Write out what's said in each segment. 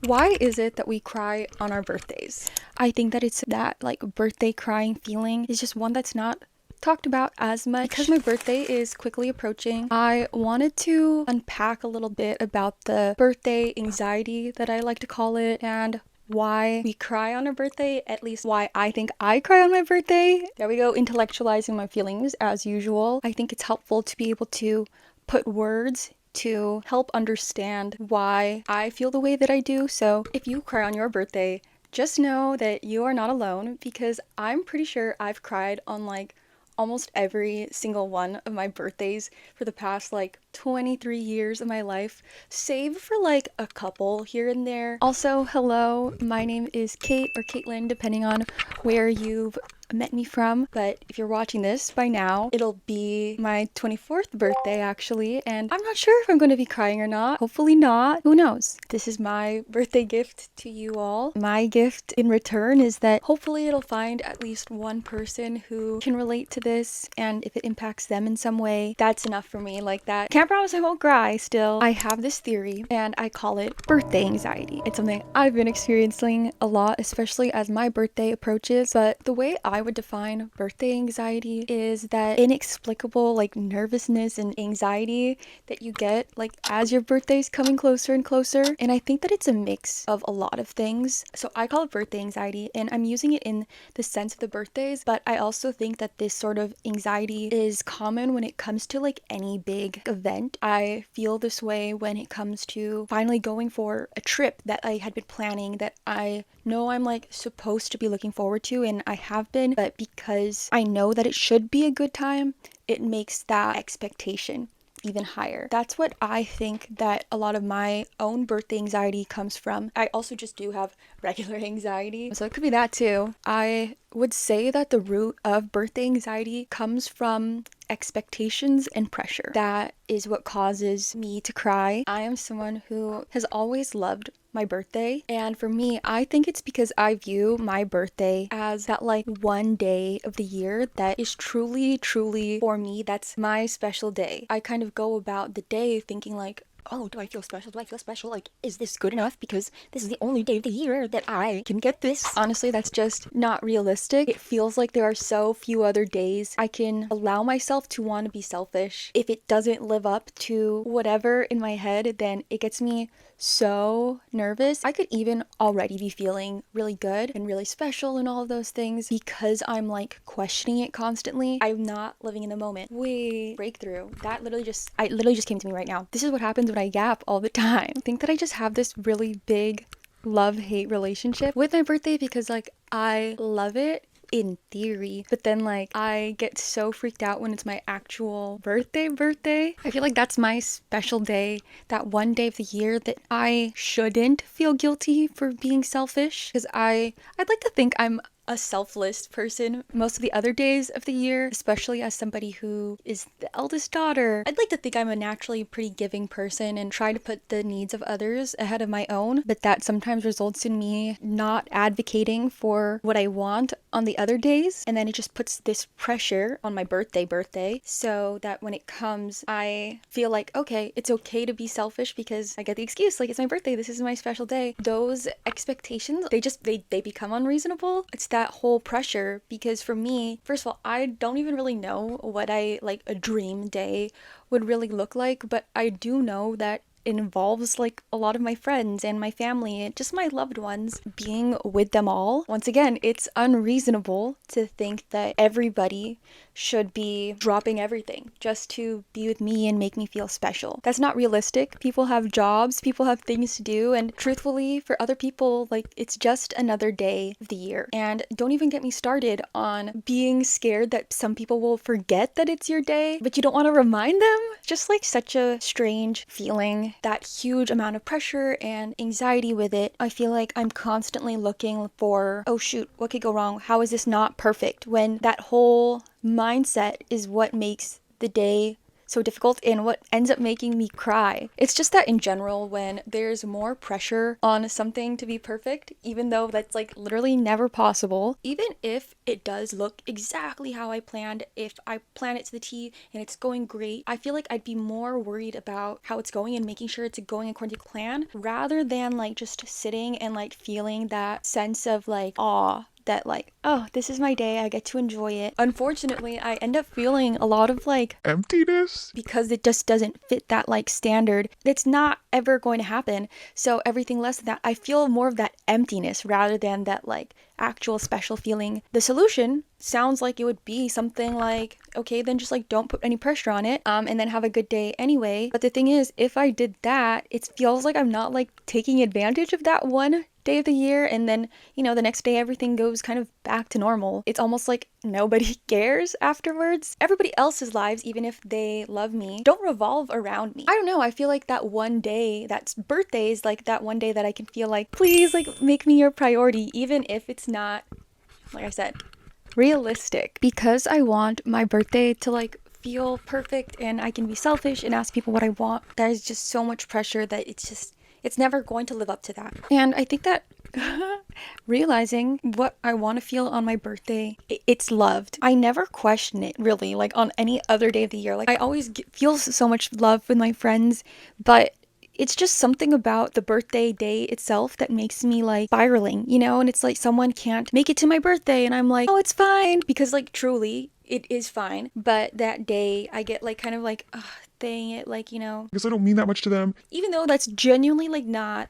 Why is it that we cry on our birthdays? I think that it's that like birthday crying feeling is just one that's not talked about as much. Because my birthday is quickly approaching, I wanted to unpack a little bit about the birthday anxiety that I like to call it, and why we cry on our birthday, at least why I think I cry on my birthday. There we go, intellectualizing my feelings as usual. I think it's helpful to be able to put words to help understand why I feel the way that I do. So if you cry on your birthday, just know that you are not alone, because I'm pretty sure I've cried on like almost every single one of my birthdays for the past like 23 years of my life, save for like a couple here and there. Also, hello, my name is Kate or Caitlin, depending on where you've met me from. But if you're watching this by now, it'll be my 24th birthday actually, and I'm not sure if I'm going to be crying or not. Hopefully not. Who knows? This is my birthday gift to you all. My gift in return is that hopefully it'll find at least one person who can relate to this, and if it impacts them in some way, that's enough for me. Like that. Can't promise I won't cry still. I have this theory and I call it birthday anxiety. It's something I've been experiencing a lot, especially as my birthday approaches. But the way I would define birthday anxiety is that inexplicable like nervousness and anxiety that you get like as your birthday's coming closer and closer. And I think that it's a mix of a lot of things. So I call it birthday anxiety, and I'm using it in the sense of the birthdays, but I also think that this sort of anxiety is common when it comes to like any big event. I feel this way when it comes to finally going for a trip that I had been planning, that I know I'm like supposed to be looking forward to, and I have been, but because I know that it should be a good time, it makes that expectation even higher. That's what I think that a lot of my own birthday anxiety comes from. I also just do have regular anxiety, so it could be that too. I would say that the root of birthday anxiety comes from expectations and pressure. That is what causes me to cry. I am someone who has always loved my birthday, and for me, I think it's because I view my birthday as that like one day of the year that is truly for me, that's my special day. I kind of go about the day thinking like, oh, do I feel special? Do I feel special? Like, is this good enough? Because this is the only day of the year that I can get this. Honestly, that's just not realistic. It feels like there are so few other days I can allow myself to want to be selfish. If it doesn't live up to whatever in my head, then it gets me so nervous. I could even already be feeling really good and really special and all of those things because I'm like questioning it constantly. I'm not living in the moment. Wait, breakthrough. It literally just came to me right now. This is what happens when I yap all the time. I think that I just have this really big love-hate relationship with my birthday because like I love it in theory, but then like I get so freaked out when it's my actual birthday. I feel like that's my special day, that one day of the year that I shouldn't feel guilty for being selfish, because I'd like to think I'm a selfless person most of the other days of the year, especially as somebody who is the eldest daughter. I'd like to think I'm a naturally pretty giving person and try to put the needs of others ahead of my own, but that sometimes results in me not advocating for what I want on the other days, and then it just puts this pressure on my birthday, so that when it comes, I feel like, okay, it's okay to be selfish because I get the excuse, like, it's my birthday, this is my special day. Those expectations, they become unreasonable. It's that whole pressure, because for me, first of all, I don't even really know what a dream day would really look like, but I do know that it involves like a lot of my friends and my family and just my loved ones, being with them all. Once again, it's unreasonable to think that everybody should be dropping everything just to be with me and make me feel special. That's not realistic. People have jobs, people have things to do, and truthfully, for other people, like, it's just another day of the year. And don't even get me started on being scared that some people will forget that it's your day, but you don't want to remind them. Just like such a strange feeling, that huge amount of pressure and anxiety with it. I feel like I'm constantly looking for, oh shoot, what could go wrong? How is this not perfect? When that whole mindset is what makes the day so difficult and what ends up making me cry. It's just that in general, when there's more pressure on something to be perfect, even though that's like literally never possible, even if it does look exactly how I planned, if I plan it to the T and it's going great, I feel like I'd be more worried about how it's going and making sure it's going according to plan rather than like just sitting and like feeling that sense of like awe that like, oh, this is my day, I get to enjoy it. Unfortunately, I end up feeling a lot of like emptiness because it just doesn't fit that like standard. It's not ever going to happen. So everything less than that, I feel more of that emptiness rather than that like actual special feeling. The solution sounds like it would be something like, okay, then just like don't put any pressure on it, and then have a good day anyway. But the thing is, if I did that, it feels like I'm not like taking advantage of that one day of the year, and then the next day everything goes kind of back to normal. It's almost like nobody cares afterwards. Everybody else's lives, even if they love me, don't revolve around me. I don't know, I feel like that one day, that's birthdays, like that one day that I can feel like, please like make me your priority, even if it's not, like I said, realistic. Because I want my birthday to like feel perfect and I can be selfish and ask people what I want, there's just so much pressure that it's never going to live up to that. And I think that realizing what I want to feel on my birthday, it's loved. I never question it really, like on any other day of the year. Like I always feel so much love with my friends, but it's just something about the birthday day itself that makes me like spiraling, and it's like someone can't make it to my birthday and I'm like, oh, it's fine, because like truly it is fine. But that day I get like kind of like, ugh, dang it, like, because I don't mean that much to them. even though that's genuinely like not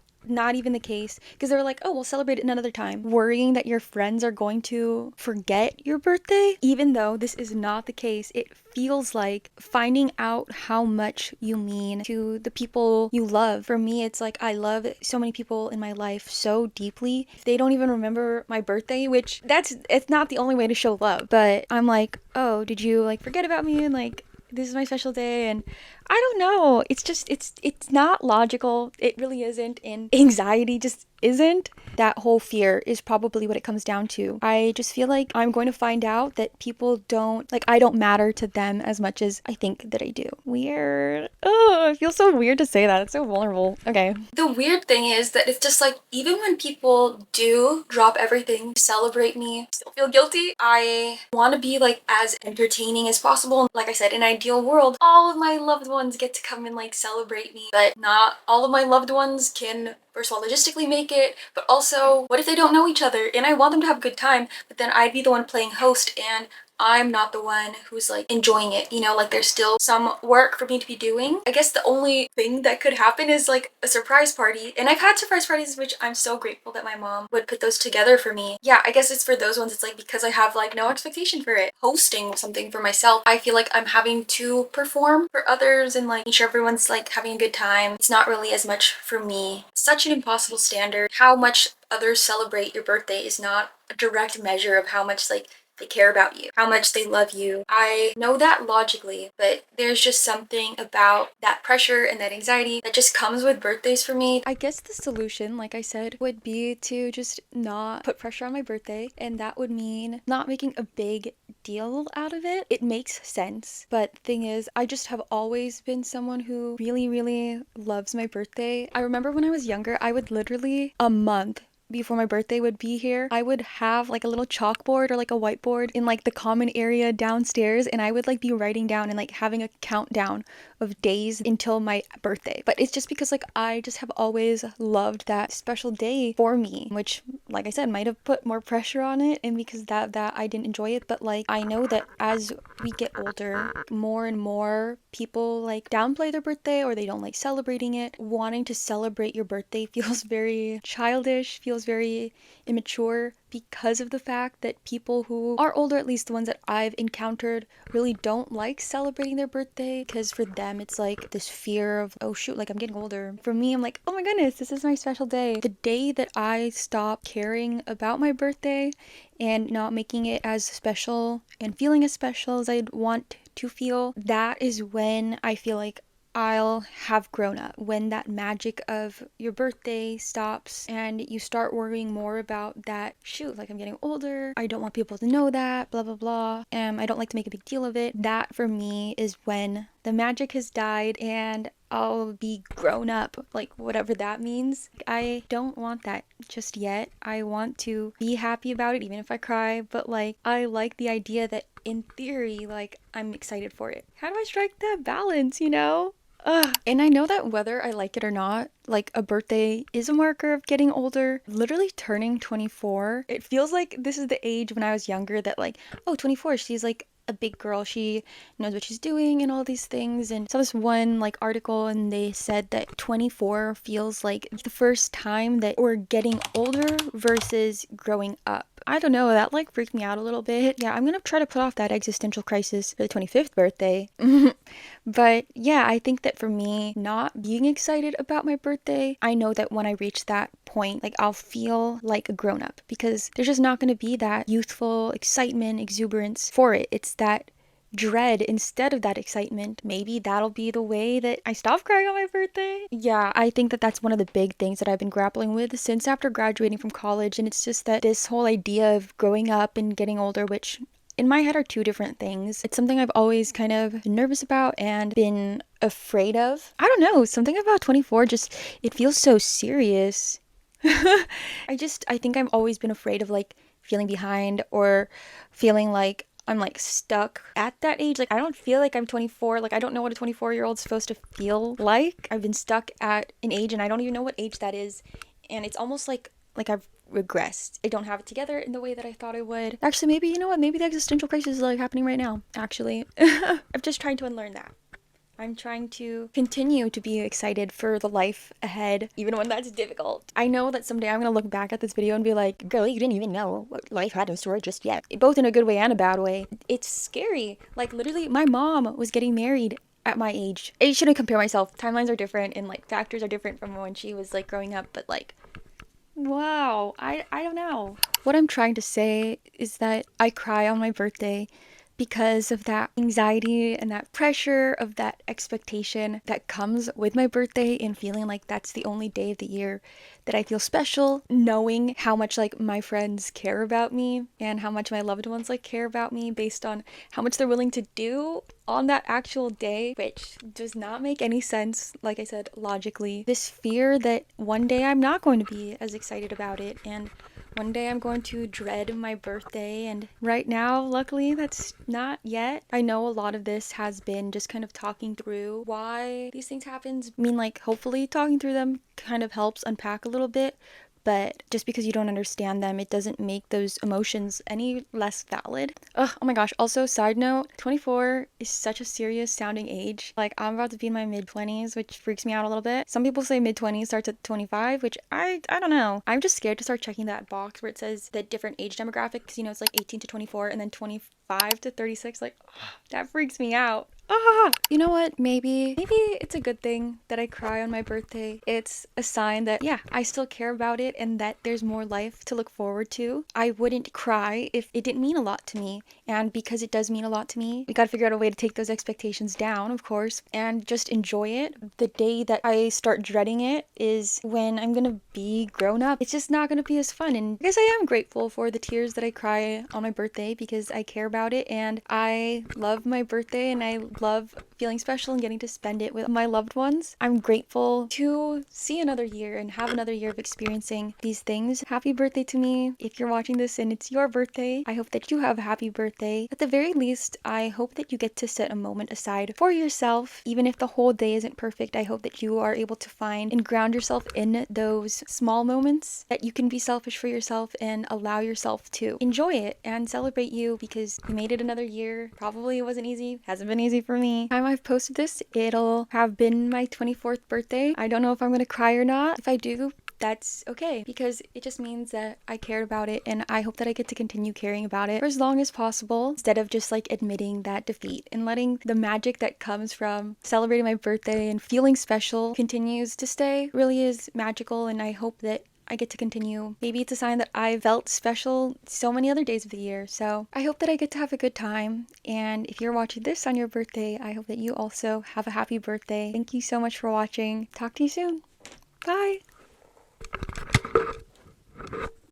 even the case, because they're like, oh, we'll celebrate it another time, worrying that your friends are going to forget your birthday. Even though this is not the case, it feels like finding out how much you mean to the people you love. For me, it's like I love so many people in my life so deeply. If they don't even remember my birthday, which it's not the only way to show love, but I'm like, oh, did you like forget about me, and like this is my special day? And I don't know, it's just it's not logical. It really isn't, and anxiety just isn't. That whole fear is probably what it comes down to. I just feel like I'm going to find out that people don't like, I don't matter to them as much as I think that I do. Weird. Oh, it feels so weird to say that. It's so vulnerable. Okay. The weird thing is that it's just like, even when people do drop everything to celebrate me, I still feel guilty. I want to be like as entertaining as possible. Like I said, in an ideal world, all of my loved ones get to come and like celebrate me, but not all of my loved ones can, first of all, logistically make it, but also, what if they don't know each other? And I want them to have a good time, but then I'd be the one playing host and I'm not the one who's like enjoying it, like there's still some work for me to be doing. I guess the only thing that could happen is like a surprise party, and I've had surprise parties, which I'm so grateful that my mom would put those together for me. Yeah, I guess it's for those ones, it's like because I have like no expectation for it. Hosting something for myself, I feel like I'm having to perform for others and like make sure everyone's like having a good time. It's not really as much for me. Such an impossible standard. How much others celebrate your birthday is not a direct measure of how much like they care about you, how much they love you. I know that logically, but there's just something about that pressure and that anxiety that just comes with birthdays for me. I guess the solution, like I said, would be to just not put pressure on my birthday, and that would mean not making a big deal out of it. It makes sense, but the thing is, I just have always been someone who really, really loves my birthday. I remember when I was younger, I would literally a month before my birthday would be here, I would have like a little chalkboard or like a whiteboard in like the common area downstairs, and I would like be writing down and like having a countdown of days until my birthday. But it's just because like I just have always loved that special day for me, which like I said might have put more pressure on it, and because that I didn't enjoy it. But like I know that as we get older, more and more people like downplay their birthday, or they don't like celebrating it. Wanting to celebrate your birthday feels very childish, feels very immature, because of the fact that people who are older, at least the ones that I've encountered, really don't like celebrating their birthday, because for them it's like this fear of, oh shoot, like I'm getting older. For me, I'm like, oh my goodness, this is my special day. The day that I stop caring about my birthday and not making it as special and feeling as special as I'd want to feel, that is when I feel like I'll have grown up. When that magic of your birthday stops and you start worrying more about that, shoot, like I'm getting older, I don't want people to know that, blah, blah, blah, I don't like to make a big deal of it. That for me is when the magic has died and I'll be grown up, like whatever that means. I don't want that just yet. I want to be happy about it, even if I cry, but like I like the idea that in theory, like I'm excited for it. How do I strike that balance, you know? Ugh. And I know that whether I like it or not, like a birthday is a marker of getting older. Literally turning 24, it feels like this is the age when I was younger that like, oh, 24, she's like a big girl, she knows what she's doing and all these things. And saw this one like article and they said that 24 feels like the first time that we're getting older versus growing up. I don't know, that like freaked me out a little bit. Yeah, I'm gonna try to put off that existential crisis for the 25th birthday. But yeah, I think that for me, not being excited about my birthday, I know that when I reach that point, like I'll feel like a grown up because there's just not going to be that youthful excitement, exuberance for it. It's that dread instead of that excitement. Maybe that'll be the way that I stop crying on my birthday. Yeah, I think that that's one of the big things that I've been grappling with since after graduating from college. And it's just that this whole idea of growing up and getting older, which in my head are two different things. It's something I've always kind of been nervous about and been afraid of. I don't know, something about 24 just, it feels so serious. I think I've always been afraid of like feeling behind or feeling like I'm like stuck at that age. Like I don't feel like I'm 24. Like I don't know what a 24-year-old's supposed to feel like. I've been stuck at an age and I don't even know what age that is. And it's almost like I've regressed. I don't have it together in the way that I thought I would. Actually, maybe, you know what? Maybe the existential crisis is like happening right now, actually. I'm just trying to unlearn that. I'm trying to continue to be excited for the life ahead, even when that's difficult. I know that someday I'm gonna look back at this video and be like, girl, you didn't even know what life had in store just yet. Both in a good way and a bad way. It's scary. Like literally, my mom was getting married at my age. I shouldn't compare myself. Timelines are different and like factors are different from when she was like growing up, but like, wow, I don't know. What I'm trying to say is that I cry on my birthday because of that anxiety and that pressure of that expectation that comes with my birthday and feeling like that's the only day of the year that I feel special, knowing how much like my friends care about me and how much my loved ones like care about me based on how much they're willing to do on that actual day, which does not make any sense, like I said, logically. This fear that one day I'm not going to be as excited about it and one day I'm going to dread my birthday, and right now, luckily, that's not yet. I know a lot of this has been just kind of talking through why these things happen. I mean, like, hopefully talking through them kind of helps unpack a little bit, but just because you don't understand them, it doesn't make those emotions any less valid. Ugh, oh my gosh. Also, side note, 24 is such a serious sounding age. Like, I'm about to be in my mid-20s, which freaks me out a little bit. Some people say mid-20s starts at 25, which I don't know. I'm just scared to start checking that box where it says the different age demographic, because, you know, it's like 18 to 24 and then 25 to 36. Like, that freaks me out. You know what? Maybe it's a good thing that I cry on my birthday. It's a sign that, yeah, I still care about it and that there's more life to look forward to. I wouldn't cry if it didn't mean a lot to me. And because it does mean a lot to me, we gotta figure out a way to take those expectations down, of course, and just enjoy it. The day that I start dreading it is when I'm gonna be grown up. It's just not gonna be as fun. And I guess I am grateful for the tears that I cry on my birthday because I care about it and I love my birthday and I love feeling special and getting to spend it with my loved ones. I'm grateful to see another year and have another year of experiencing these things. Happy birthday to me. If you're watching this and it's your birthday, I hope that you have a happy birthday. At the very least, I hope that you get to set a moment aside for yourself. Even if the whole day isn't perfect, I hope that you are able to find and ground yourself in those small moments, that you can be selfish for yourself and allow yourself to enjoy it and celebrate you because you made it another year. Probably it wasn't easy. Hasn't been easy for me. Time I've posted this, it'll have been my 24th birthday. I don't know if I'm gonna cry or not. If I do, that's okay because it just means that I cared about it and I hope that I get to continue caring about it for as long as possible instead of just like admitting that defeat and letting the magic that comes from celebrating my birthday and feeling special continues to stay. It really is magical and I hope that I get to continue. Maybe it's a sign that I felt special so many other days of the year. So I hope that I get to have a good time. And if you're watching this on your birthday, I hope that you also have a happy birthday. Thank you so much for watching. Talk to you soon. Bye.